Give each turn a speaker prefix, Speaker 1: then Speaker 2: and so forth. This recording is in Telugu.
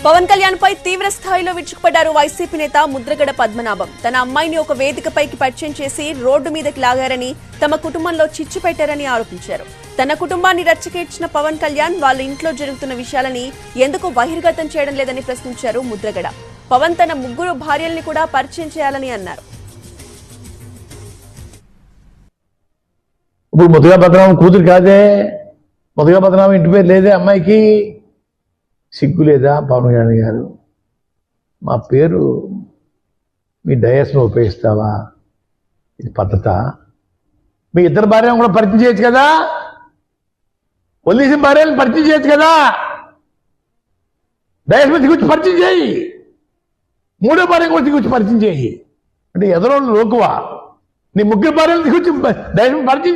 Speaker 1: పవన్ కళ్యాణ్ పై తీవ్ర స్థాయిలో విరుచుకుపడ్డారు వైసీపీ నేత ముద్రగడ పద్మనాభం. తన అమ్మాయిని ఒక వేదికపైకి పరిచయం చేసి రోడ్డు మీదకి లాగారని, తమ కుటుంబంలో చిచ్చు పెట్టారని ఆరోపించారు. తన కుటుంబాన్ని రచ్చకేర్చిన పవన్ కళ్యాణ్ వాళ్ళ ఇంట్లో జరుగుతున్న విషయాలని ఎందుకు బహిర్గతం చేయడం లేదని ప్రశ్నించారు ముద్రగడ. పవన్ తన 3 భార్యల్ని కూడా పరిచయం చేయాలని అన్నారు.
Speaker 2: ఇప్పుడు ముద్రగడ పద్మనాభం కూతురు కాదే, ముద్రగడ పద్మనాభం ఇంటి పేరు లేదే, అమ్మాయికి సిగ్గు లేదా? పవన్ కళ్యాణ్ గారు, మా పేరు మీ డయాస్ను ఉపయోగిస్తావా? ఇది పద్ధత? మీ ఇద్దరు భార్యను కూడా పరిచయం చేయొచ్చు కదా, వదిలేసిన భార్యలను పరిచయం చేయొచ్చు కదా, డయాస్ మీద దిగుచ్చి పరిచయం చేయి, 3వ భార్య కూడా దిగుచ్చి పరిచయం చేయి. అంటే ఎదరోళ్ళు లోకువా? నీ 3 భార్యలు దిగుచ్చి డయాస్ పరిచయం